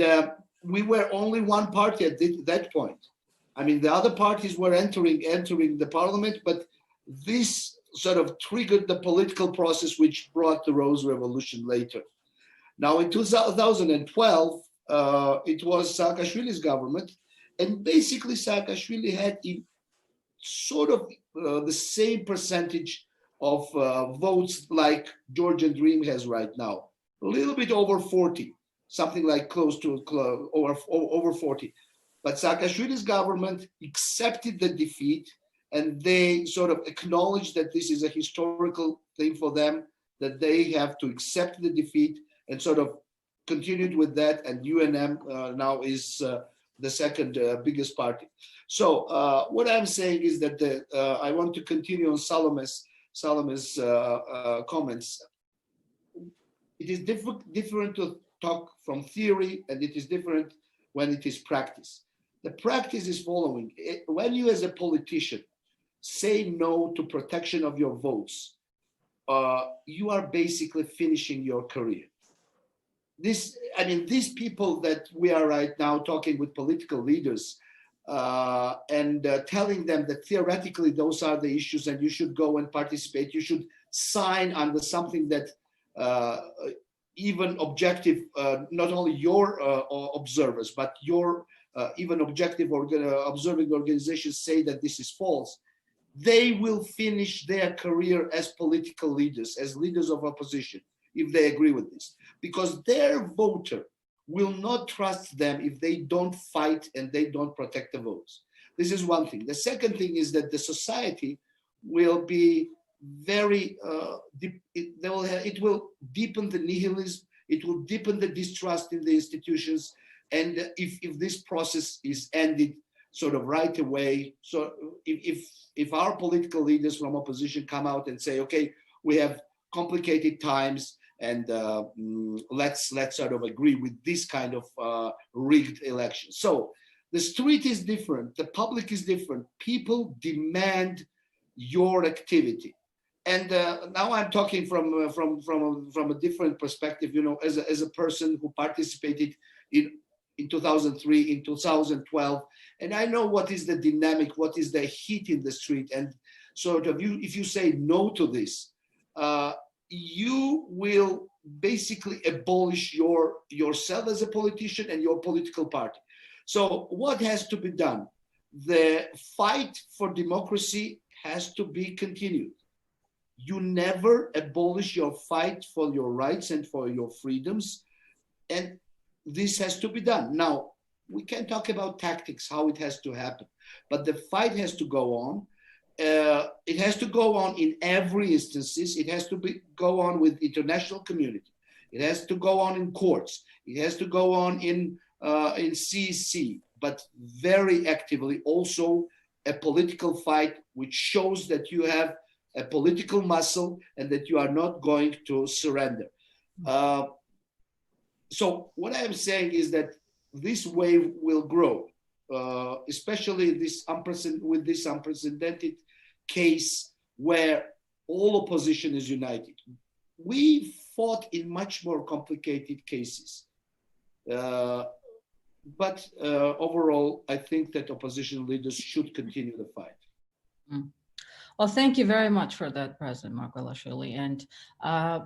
we were only one party at that point. I mean, the other parties were entering the parliament, but this sort of triggered the political process which brought the Rose Revolution later. Now in 2012, it was Saakashvili's government, and basically Saakashvili had sort of the same percentage of votes like Georgian Dream has right now, a little bit over 40, something like close to over 40. But Saakashvili's government accepted the defeat, and they sort of acknowledged that this is a historical thing for them, that they have to accept the defeat, and sort of continued with that. And UNM now is the second biggest party. So what I'm saying is that I want to continue on Salome's comments. It is different to talk from theory, and it is different when it is practice. The practice is following. When you as a politician say no to protection of your votes, you are basically finishing your career. These people that we are right now talking with political leaders and telling them that theoretically those are the issues and you should go and participate, you should sign under something that even objective, not only your observers, but your even objective observing organizations say that this is false, they will finish their career as political leaders, as leaders of opposition, if they agree with this, because their voter will not trust them if they don't fight and they don't protect the votes. This is one thing. The second thing is that the society will be very, it will deepen the nihilism, it will deepen the distrust in the institutions, and if this process is ended sort of right away, so if our political leaders from opposition come out and say, okay, we have complicated times, and let's sort of agree with this kind of rigged election. So the street is different, the public is different, people demand your activity. And now I'm talking from a different perspective, you know, as a person who participated in in 2003, in 2012, and I know what is the dynamic, what is the heat in the street, and sort of if you say no to this, you will basically abolish yourself as a politician and your political party. So what has to be done? The fight for democracy has to be continued. You never abolish your fight for your rights and for your freedoms, and this has to be done. Now, we can talk about tactics, how it has to happen, but the fight has to go on. It has to go on in every instances. It has to go on with international community. It has to go on in courts. It has to go on in CEC, but very actively also a political fight which shows that you have a political muscle and that you are not going to surrender. So what I am saying is that this wave will grow, especially with this unprecedented case where all opposition is united. We fought in much more complicated cases. But overall, I think that opposition leaders should continue the fight. Well, thank you very much for that, President Margvelashvili. And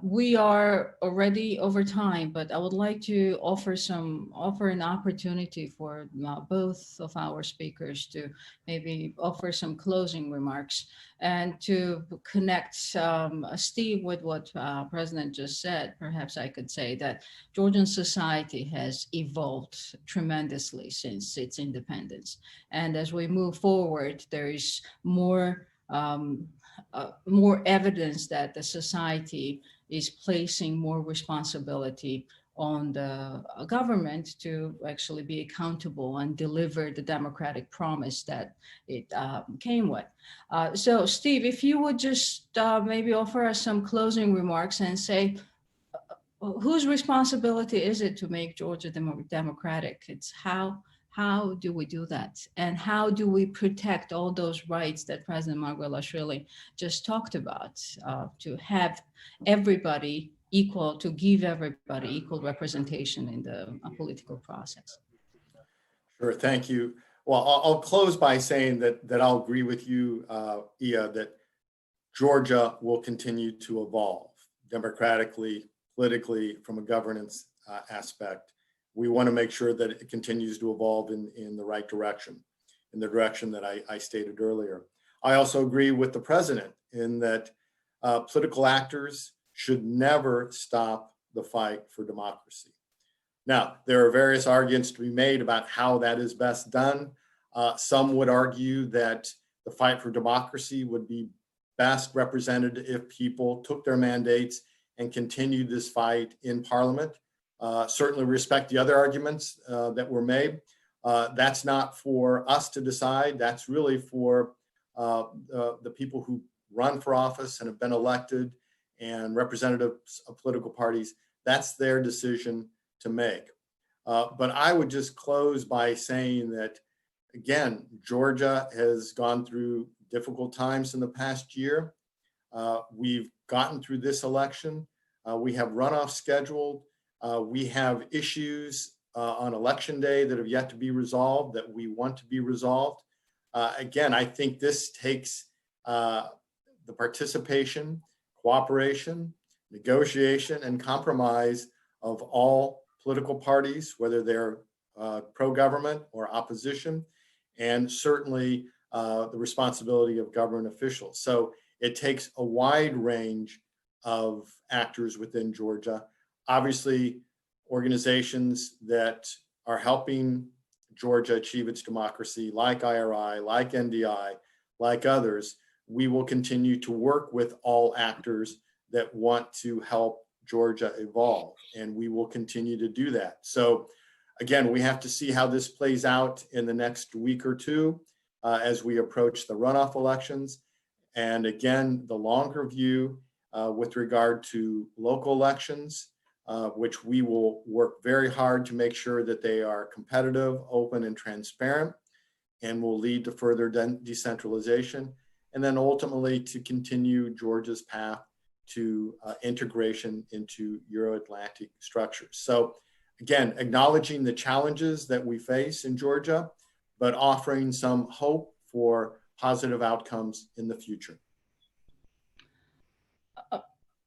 we are already over time, but I would like to offer an opportunity for both of our speakers to maybe offer some closing remarks and to connect Steve with what President just said. Perhaps I could say that Georgian society has evolved tremendously since its independence. And as we move forward, there is more evidence that the society is placing more responsibility on the government to actually be accountable and deliver the democratic promise that it came with. So Steve, if you would just maybe offer us some closing remarks and say, whose responsibility is it to make Georgia democratic? It's how do we do that? And how do we protect all those rights that President Margvelashvili just talked about, to have everybody equal, to give everybody equal representation in the political process? Sure, thank you. Well, I'll close by saying that I'll agree with you, Iya, that Georgia will continue to evolve democratically, politically, from a governance aspect. We want to make sure that it continues to evolve in the right direction, in the direction that I stated earlier. I also agree with the president in that political actors should never stop the fight for democracy. Now, there are various arguments to be made about how that is best done. Some would argue that the fight for democracy would be best represented if people took their mandates and continued this fight in Parliament. Certainly respect the other arguments that were made. That's not for us to decide. That's really for the people who run for office and have been elected and representatives of political parties. That's their decision to make. But I would just close by saying that, again, Georgia has gone through difficult times in the past year. We've gotten through this election. We have runoffs scheduled. We have issues on election day that have yet to be resolved, that we want to be resolved. Again, I think this takes the participation, cooperation, negotiation, and compromise of all political parties, whether they're pro-government or opposition, and certainly the responsibility of government officials. So it takes a wide range of actors within Georgia. Obviously, organizations that are helping Georgia achieve its democracy, like IRI, like NDI, like others, we will continue to work with all actors that want to help Georgia evolve, and we will continue to do that. So again, we have to see how this plays out in the next week or two as we approach the runoff elections. And again, the longer view with regard to local elections, which we will work very hard to make sure that they are competitive, open, and transparent, and will lead to further decentralization, and then ultimately to continue Georgia's path to integration into Euro-Atlantic structures. So again, acknowledging the challenges that we face in Georgia, but offering some hope for positive outcomes in the future.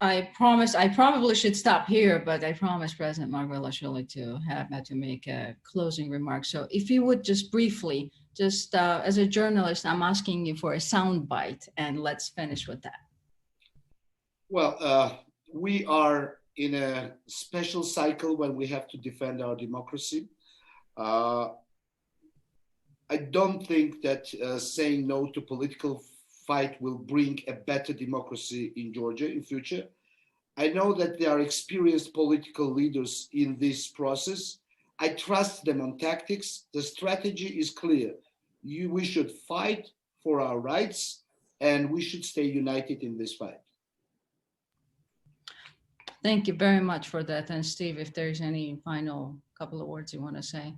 I promise, I probably should stop here, but I promised President Margvelashvili to make a closing remark. So if you would just briefly, just as a journalist, I'm asking you for a sound bite, and let's finish with that. Well, we are in a special cycle when we have to defend our democracy. I don't think that saying no to political fight will bring a better democracy in Georgia in future. I know that there are experienced political leaders in this process. I trust them on tactics. The strategy is clear. We should fight for our rights, and we should stay united in this fight. Thank you very much for that. And Steve, if there's any final couple of words you want to say.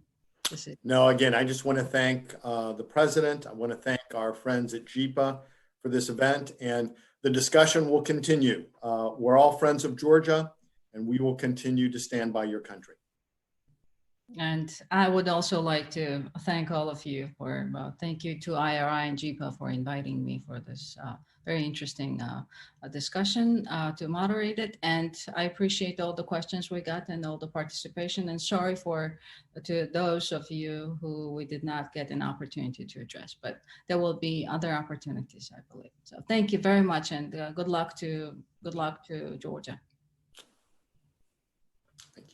No, again, I just want to thank the president. I want to thank our friends at JIPA for this event, and the discussion will continue. We're all friends of Georgia, and we will continue to stand by your country. And I would also like to thank all of you for, thank you to IRI and JIPA for inviting me for this very interesting discussion to moderate it. And I appreciate all the questions we got and all the participation, and sorry to those of you who we did not get an opportunity to address, but there will be other opportunities, I believe. So thank you very much, and good luck to Georgia.